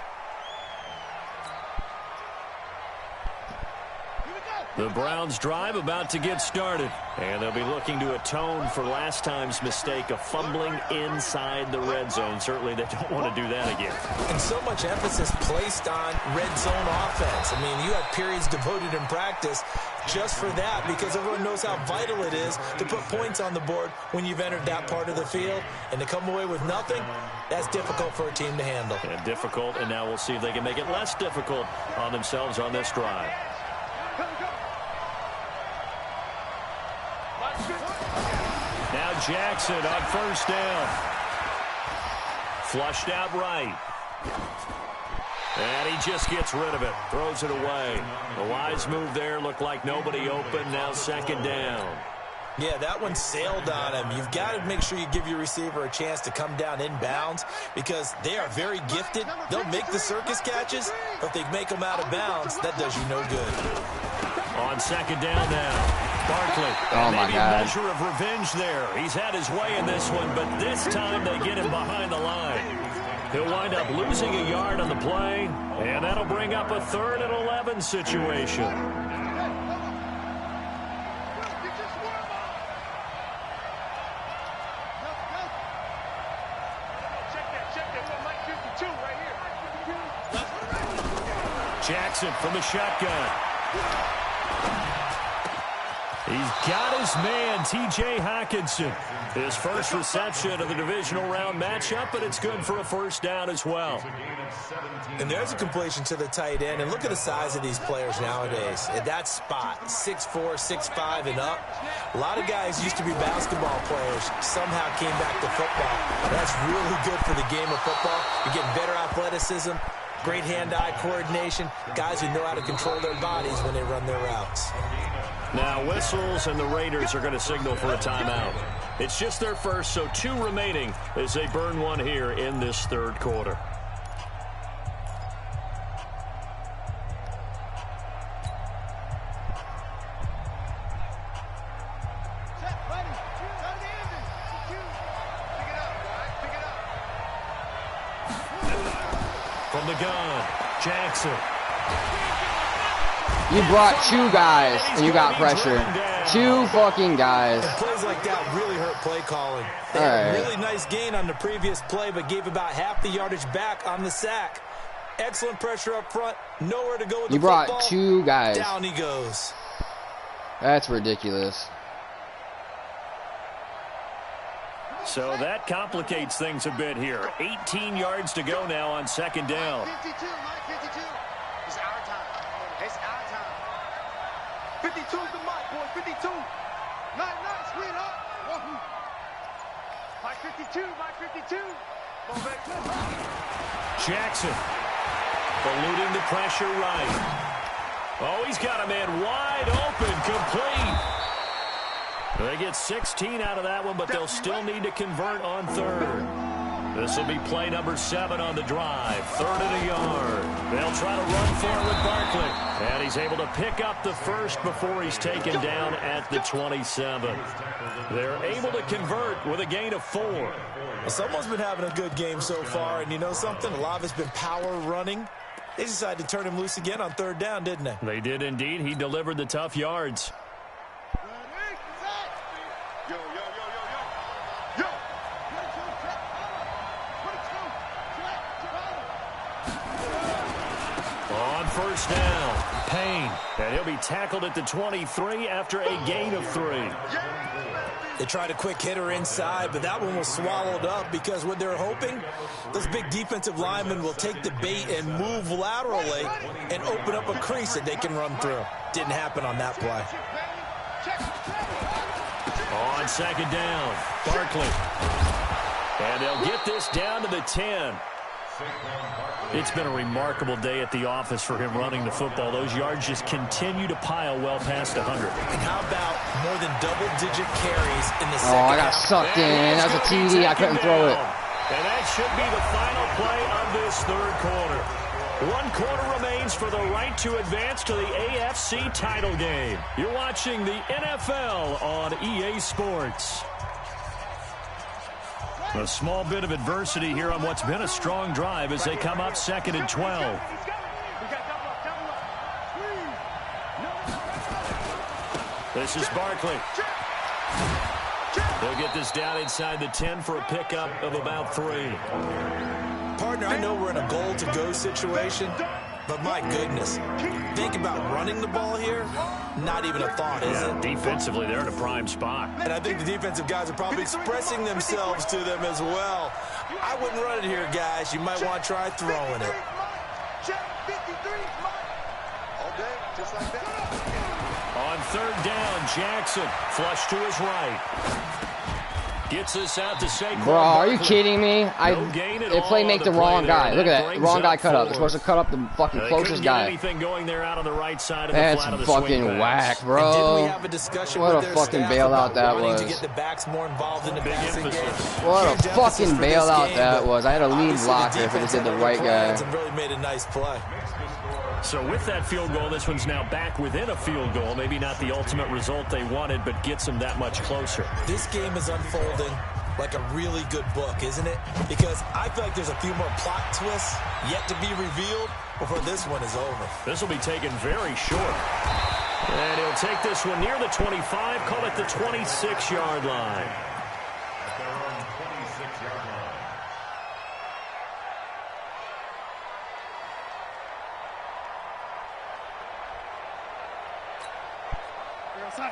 [SPEAKER 2] The Browns drive about to get started. And they'll be looking to atone for last time's mistake of fumbling inside the red zone. Certainly they don't want to do that again.
[SPEAKER 3] And so much emphasis placed on red zone offense. I mean, you have periods devoted in practice just for that because everyone knows how vital it is to put points on the board when you've entered that part of the field. And to come away with nothing, that's difficult for a team to handle.
[SPEAKER 2] And difficult, and now we'll see if they can make it less difficult on themselves on this drive. Now Jackson on 1st down. Flushed out right. And he just gets rid of it. Throws it away. A wise move there. Looked like nobody open. Now 2nd down.
[SPEAKER 3] Yeah, that one sailed on him. You've got to make sure you give your receiver a chance to come down inbounds because they are very gifted. They'll make the circus catches, but if they make them out of bounds, that does you no good.
[SPEAKER 2] On 2nd down now. Barkley.
[SPEAKER 6] Oh, my
[SPEAKER 2] maybe
[SPEAKER 6] God.
[SPEAKER 2] a measure of revenge there. He's had his way in this one, but this time they get him behind the line. He'll wind up losing a yard on the play, and that'll bring up a 3rd and 11 situation.
[SPEAKER 4] Check that. 1 Mike 52 right here.
[SPEAKER 2] Jackson from the shotgun. He's got his man, T.J. Hockenson. His first reception of the divisional round matchup, but it's good for a first down as well.
[SPEAKER 3] And there's a completion to the tight end. And look at the size of these players nowadays. At that spot, 6'4", 6'5", and up. A lot of guys used to be basketball players, somehow came back to football. That's really good for the game of football. You're getting better athleticism, great hand-eye coordination, guys who know how to control their bodies when they run their routes.
[SPEAKER 2] Now whistles, and the Raiders are going to signal for a timeout. It's just their first, so 2 remaining as they burn one here in this third quarter. From the gun, Jackson.
[SPEAKER 6] You brought 2 guys, and you got pressure. 2 fucking guys.
[SPEAKER 3] And plays like that really hurt play calling. They had a really nice gain on the previous play, but gave about half the yardage back on the sack. Excellent pressure up front. Nowhere to go with the football.
[SPEAKER 6] You brought 2 guys.
[SPEAKER 3] Down he goes.
[SPEAKER 6] That's ridiculous.
[SPEAKER 2] So that complicates things a bit here. 18 yards to go now on second down.
[SPEAKER 4] 52, Mike 52. It's our time. It's our time. 52's the mic, boy. 52. Night, sweetheart. Mike 52, Mike 52.
[SPEAKER 2] Jackson eluding the pressure right. Oh, he's got a man wide open, complete. They get 16 out of that one, but they'll still need to convert on third. This will be play number 7 on the drive. 3rd and a yard. They'll try to run for it with Barkley. And he's able to pick up the first before he's taken down at the 27. They're able to convert with a gain of 4.
[SPEAKER 3] Well, someone's been having a good game so far, and you know something? A lot of it's been power running. They decided to turn him loose again on 3rd down, didn't they?
[SPEAKER 2] They did indeed. He delivered the tough yards.
[SPEAKER 4] Yo.
[SPEAKER 2] On first down, Payne. And he'll be tackled at the 23 after a gain of 3.
[SPEAKER 3] They tried a quick hitter inside, but that one was swallowed up because what they're hoping, those big defensive linemen will take the bait and move laterally and open up a crease that they can run through. Didn't happen on that play.
[SPEAKER 2] On second down, Barkley. And they'll get this down to the 10. It's been a remarkable day at the office for him running the football. Those yards just continue to pile well past 100.
[SPEAKER 3] And how about more than double-digit carries in the second
[SPEAKER 6] I got
[SPEAKER 3] half?
[SPEAKER 6] sucked in. That was a TD. I couldn't throw it.
[SPEAKER 2] And that should be the final play of this third quarter. 1 quarter remains for the right to advance to the AFC title game. You're watching the NFL on EA Sports. A small bit of adversity here on what's been a strong drive as they come up 2nd and 12. This is Barkley. They'll get this down inside the 10 for a pickup of about 3.
[SPEAKER 3] Partner, I know we're in a goal-to-go situation, but my goodness, think about running the ball here. Not even a thought, is it?
[SPEAKER 2] Defensively, they're in a prime spot.
[SPEAKER 3] And I think the defensive guys are probably expressing themselves to them as well. I wouldn't run it here, guys. You might want to try throwing it.
[SPEAKER 2] On 3rd down, Jackson flush to his right. Gets this out to Saquon.
[SPEAKER 6] Bro, are you kidding me?
[SPEAKER 2] They
[SPEAKER 6] play make the wrong guy. Look at that. Wrong guy cut up. They're supposed to cut up the fucking closest guy.
[SPEAKER 2] Anything going there out on the right side of
[SPEAKER 6] That's
[SPEAKER 2] the flat of the
[SPEAKER 6] fucking whack, bro.
[SPEAKER 3] Didn't we have a discussion
[SPEAKER 6] What
[SPEAKER 3] with
[SPEAKER 6] a
[SPEAKER 3] their
[SPEAKER 6] fucking
[SPEAKER 3] staff
[SPEAKER 6] bailout
[SPEAKER 3] about
[SPEAKER 6] that
[SPEAKER 3] wanting
[SPEAKER 6] was.
[SPEAKER 3] to get the backs more involved in the passing game?
[SPEAKER 6] What a
[SPEAKER 3] Huge emphasis
[SPEAKER 6] fucking
[SPEAKER 3] for this
[SPEAKER 6] bailout
[SPEAKER 3] game,
[SPEAKER 6] that
[SPEAKER 3] but
[SPEAKER 6] was. I had a lead
[SPEAKER 3] obviously the
[SPEAKER 6] blocker if it
[SPEAKER 3] defense
[SPEAKER 6] did the
[SPEAKER 3] had
[SPEAKER 6] right
[SPEAKER 3] other
[SPEAKER 6] guy.
[SPEAKER 3] plans and really made a nice play.
[SPEAKER 2] So with that field goal, this one's now back within a field goal. Maybe not the ultimate result they wanted, but gets them that much closer.
[SPEAKER 3] This game is unfolding like a really good book, isn't it? Because I feel like there's a few more plot twists yet to be revealed before this one is over.
[SPEAKER 2] This will be taken very short. And he'll take this one near the 25, call it the 26-yard line.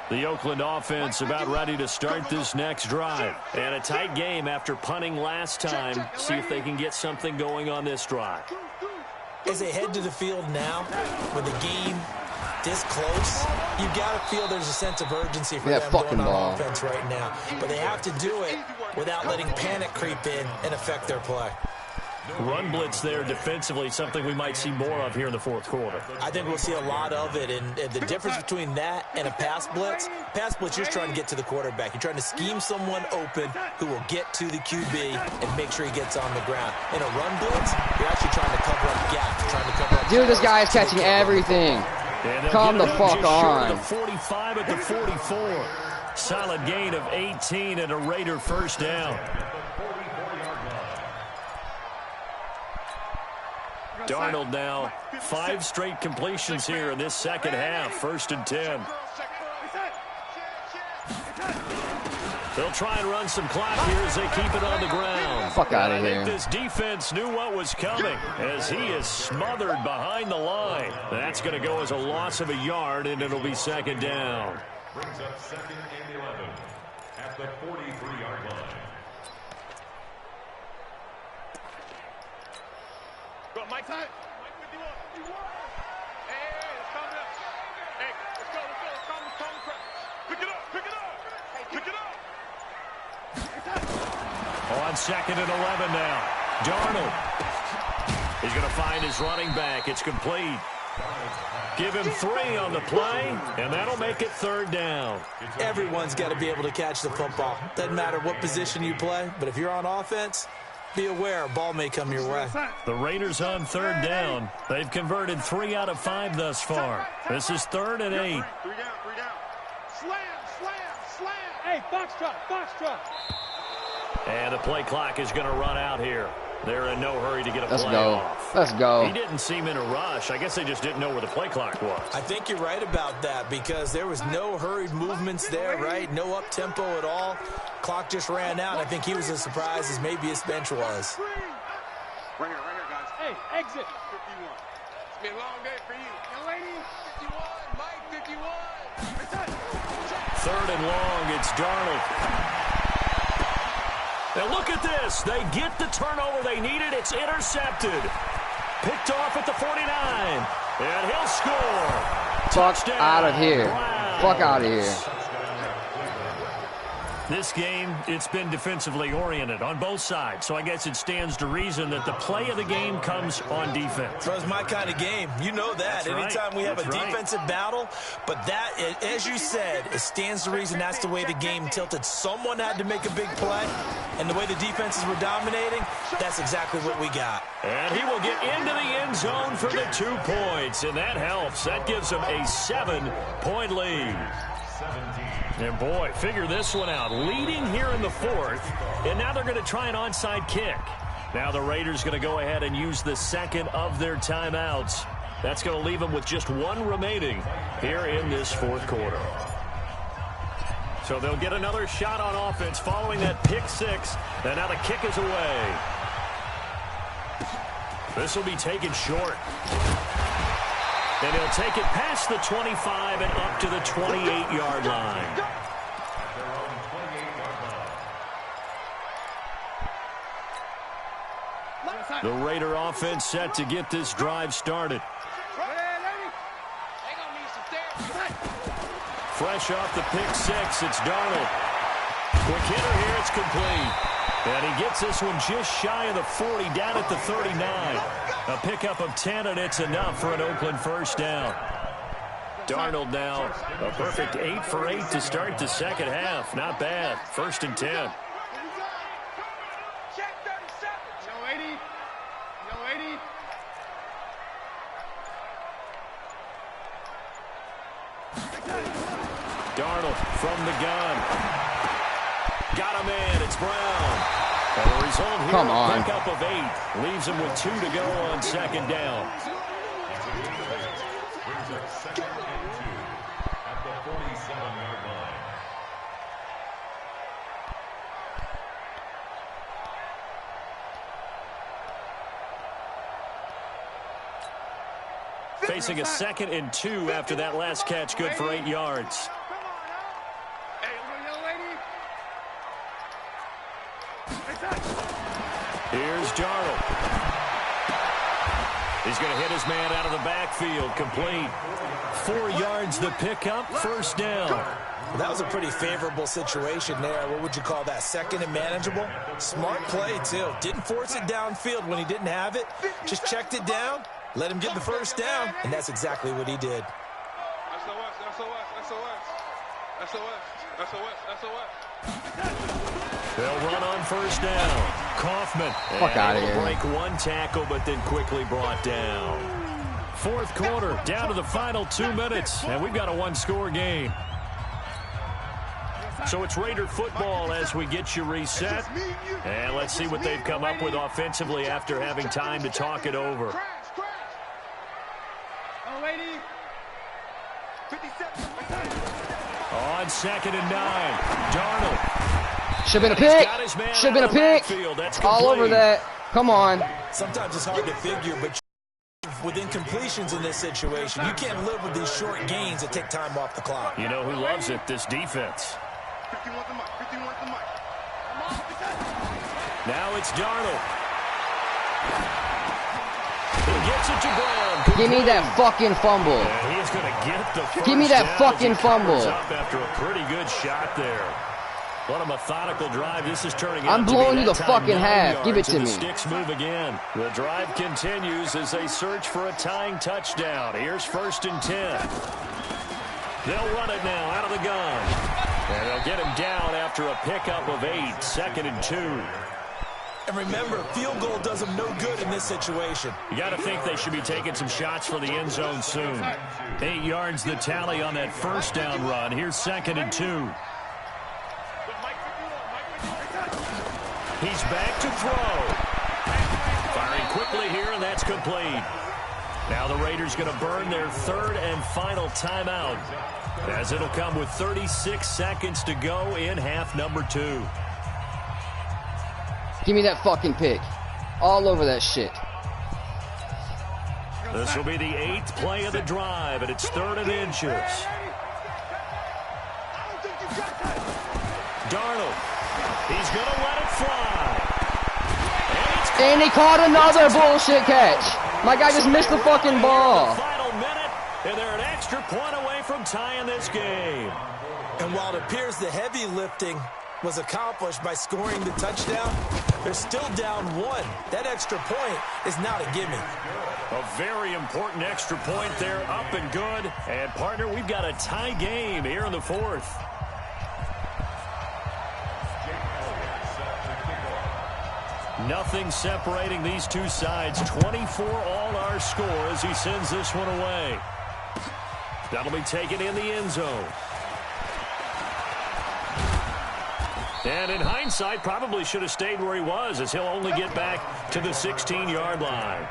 [SPEAKER 2] The Oakland offense about ready to start this next drive. And a tight game after punting last time. See if they can get something going on this drive.
[SPEAKER 3] As they head to the field now, with the game this close, you got to feel there's a sense of urgency for them going on offense right now. But they have to do it without letting panic creep in and affect their play.
[SPEAKER 2] Run blitz there defensively, something we might see more of here in the fourth quarter.
[SPEAKER 3] I think we'll see a lot of it, and the difference between that and a pass blitz, you're trying to get to the quarterback. You're trying to scheme someone open who will get to the QB and make sure he gets on the ground. In a run blitz, you're actually trying to cover up gaps, trying to cover up.
[SPEAKER 6] Dude, this guy is catching everything. Come the fuck on.
[SPEAKER 2] The 45 at the 44. Solid gain of 18 and a Raider first down. Darnold now 5 straight completions here in this second half. 1st and 10. They'll try and run some clock here as they keep it on the ground.
[SPEAKER 6] Fuck out of here.
[SPEAKER 2] I think this defense knew what was coming as he is smothered behind the line. That's going to go as a loss of a yard, and it'll be 2nd down.
[SPEAKER 5] Brings up 2nd and 11 at the 43-yard line.
[SPEAKER 4] Go, Mike. Mike with you up. Hey, it's coming up. Hey, let's go. It's coming. Pick it up. Hey, pick it up.
[SPEAKER 2] On 2nd and 11 now. Darnold. He's going to find his running back. It's complete. Give him 3 on the play, and that'll make it 3rd down.
[SPEAKER 3] Everyone's got to be able to catch the football. Doesn't matter what position you play, but if you're on offense, be aware a ball may come your way.
[SPEAKER 2] The Raiders on 3rd down. They've converted 3 out of 5 thus far. This is 3rd and 8.
[SPEAKER 4] 3 down. Slam.
[SPEAKER 7] Hey, box truck.
[SPEAKER 2] And the play clock is going to run out here. They're in no hurry to get a play off.
[SPEAKER 6] Let's go.
[SPEAKER 2] He didn't seem in a rush. I guess they just didn't know where the play clock was.
[SPEAKER 3] I think you're right about that because there was no hurried movements there, right? No up-tempo at all. Clock just ran out. I think he was as surprised as maybe his bench was.
[SPEAKER 4] Right here, guys.
[SPEAKER 7] Hey, exit.
[SPEAKER 4] 51. It's been a long day for you. Young lady, 51. Mike, 51.
[SPEAKER 2] 3rd and long. It's Darnold. Now look at this. They get the turnover they needed. It's intercepted. Picked off at the 49. And he'll score.
[SPEAKER 6] Fuck out of here. Fuck out of here.
[SPEAKER 2] This game, it's been defensively oriented on both sides. So I guess it stands to reason that the play of the game comes on defense.
[SPEAKER 3] So it's my kind of game. You know that. Anytime we have a defensive battle. But that, as you said, it stands to reason that's the way the game tilted. Someone had to make a big play. And the way the defenses were dominating, that's exactly what we got.
[SPEAKER 2] And he will get into the end zone for the 2 points. And that helps. That gives him a 7-point lead.
[SPEAKER 5] 17.
[SPEAKER 2] And boy, figure this one out. Leading here in the 4th, and now they're going to try an onside kick. Now the Raiders going to go ahead and use the 2nd of their timeouts. That's going to leave them with just 1 remaining here in this 4th quarter. So they'll get another shot on offense following that pick 6, and now the kick is away. This will be taken short. And he'll take it past the 25 and up to the 28-yard line. The Raider offense set to get this drive started. Fresh off the pick 6, it's Darnold. Quick hitter here, it's complete. And he gets this one just shy of the 40, down at the 39. A pickup of 10, and it's enough for an Oakland first down. Darnold now a perfect 8 for 8 to start the second half. Not bad. 1st and 10. Darnold from the gun. Got a man. It's Brown. And the result here,
[SPEAKER 6] come on.
[SPEAKER 2] A pickup of 8. Leaves him with 2 to go on 2nd down.
[SPEAKER 5] At the 47-yard line.
[SPEAKER 2] Facing a 2nd and 2 after that last catch, good for 8 yards. Here's Darnold. He's going to hit his man out of the backfield. Complete. 4 yards the pickup. First down.
[SPEAKER 3] Well, that was a pretty favorable situation there. What would you call that? Second and manageable? Smart play, too. Didn't force it downfield when he didn't have it. Just checked it down, let him get the first down, and that's exactly what he did.
[SPEAKER 2] They'll run on first down. Kaufman.
[SPEAKER 6] Fuck out of here.
[SPEAKER 2] Break one tackle, but then quickly brought down. Fourth quarter, down to the final 2 minutes, and we've got a one-score game. So it's Raider football as we get you reset. And let's see what they've come up with offensively after having time to talk it over. On 2nd and 9, Darnold.
[SPEAKER 6] Should have been a pick. Should have been a pick. All over that. Come on.
[SPEAKER 3] Sometimes it's hard to figure, but with incompletions in this situation, you can't live with these short gains that take time off the clock.
[SPEAKER 2] You know who loves it? This defense. Now it's Darnold. He gets it to Brown.
[SPEAKER 6] Give me that fucking fumble.
[SPEAKER 2] And he's going to get the first
[SPEAKER 6] Give me that
[SPEAKER 2] down
[SPEAKER 6] fucking
[SPEAKER 2] as he covers
[SPEAKER 6] fumble.
[SPEAKER 2] up after a pretty good shot there. What a methodical drive this is turning
[SPEAKER 6] I'm
[SPEAKER 2] out to
[SPEAKER 6] blowing
[SPEAKER 2] be.
[SPEAKER 6] you the
[SPEAKER 2] That time,
[SPEAKER 6] fucking
[SPEAKER 2] 9
[SPEAKER 6] half. Give it
[SPEAKER 2] yards,
[SPEAKER 6] to
[SPEAKER 2] and
[SPEAKER 6] me.
[SPEAKER 2] The Sticks move again. The drive continues as they search for a tying touchdown. Here's 1st and 10. They'll run it now out of the gun. And they'll get him down after a pickup of 8. 2nd and 2.
[SPEAKER 3] And remember, field goal does them no good in this situation.
[SPEAKER 2] You got to think they should be taking some shots for the end zone soon. 8 yards the tally on that first down run. Here's 2nd and 2. He's back to throw. Firing quickly here, and that's complete. Now the Raiders going to burn their 3rd and final timeout, as it'll come with 36 seconds to go in half number 2.
[SPEAKER 6] Give me that fucking pick. All over that shit.
[SPEAKER 2] This will be the 8th play of the drive, and it's 3rd and inches. Darnold. He's going to let it fly.
[SPEAKER 6] And he caught another bullshit catch. My guy just missed the fucking ball.
[SPEAKER 2] Final minute, and they're an extra point away from tying this game.
[SPEAKER 3] And while it appears the heavy lifting was accomplished by scoring the touchdown, they're still down 1. That extra point is not a gimme.
[SPEAKER 2] A very important extra point there, up and good. And, partner, we've got a tie game here in the 4th. Nothing separating these two sides. 24 all our score as he sends this one away. That'll be taken in the end zone. And in hindsight, probably should have stayed where he was, as he'll only get back to the 16-yard line.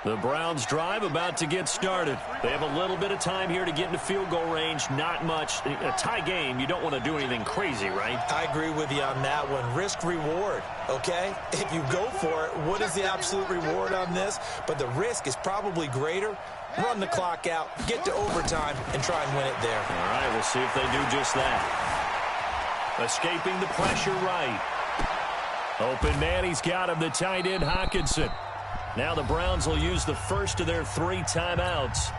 [SPEAKER 2] The Browns drive about to get started. They have a little bit of time here to get into field goal range. Not much. A tie game, you don't want to do anything crazy, right?
[SPEAKER 3] I agree with you on that one. Risk reward, okay? If you go for it, what is the absolute reward on this? But the risk is probably greater. Run the clock out, get to overtime, and try and win it there.
[SPEAKER 2] All right, we'll see if they do just that. Escaping the pressure right. Open man, he's got him, the tight end Hockenson. Now the Browns will use the first of their 3 timeouts,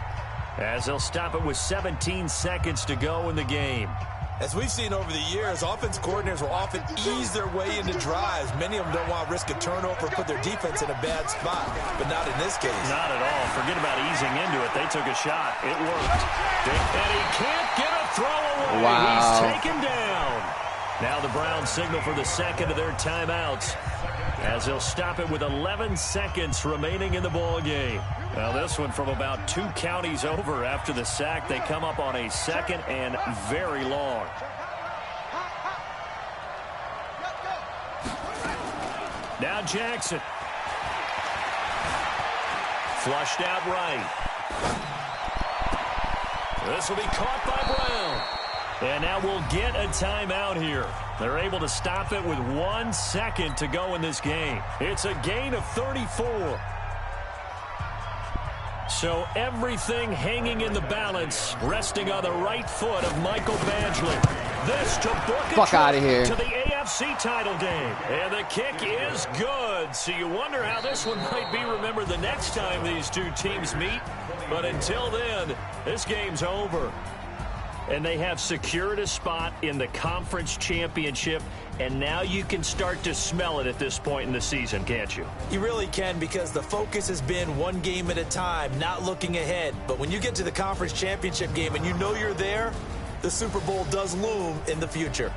[SPEAKER 2] as they'll stop it with 17 seconds to go in the game.
[SPEAKER 3] As we've seen over the years, offensive coordinators will often ease their way into drives. Many of them don't want to risk a turnover, put their defense in a bad spot, but not in this case.
[SPEAKER 2] Not at all. Forget about easing into it. They took a shot. It worked. And he can't get a throw away.
[SPEAKER 6] Wow.
[SPEAKER 2] He's taken down. Now the Browns signal for the second of their timeouts, as they'll stop it with 11 seconds remaining in the ball game. Now this one from about 2 counties over after the sack. They come up on a 2nd and very long. Now Jackson. Flushed out right. This will be caught by Brown. And now we'll get a timeout here. They're able to stop it with 1 second to go in this game. It's a gain of 34. So everything hanging in the balance, resting on the right foot of Michael Badgley. This to book a
[SPEAKER 6] Fuck outta
[SPEAKER 2] trip
[SPEAKER 6] here.
[SPEAKER 2] to the AFC title game. And the kick is good. So you wonder how this one might be remembered the next time these two teams meet. But until then, this game's over. And they have secured a spot in the conference championship, and now you can start to smell it at this point in the season, can't you?
[SPEAKER 3] You really can, because the focus has been one game at a time, not looking ahead. But when you get to the conference championship game and you know you're there, the Super Bowl does loom in the future.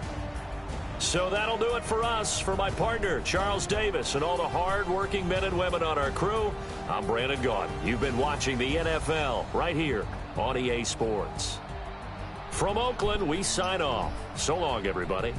[SPEAKER 2] So that'll do it for us. For my partner, Charles Davis, and all the hard-working men and women on our crew, I'm Brandon Gaudin. You've been watching the NFL right here on EA Sports. From Oakland, we sign off. So long, everybody.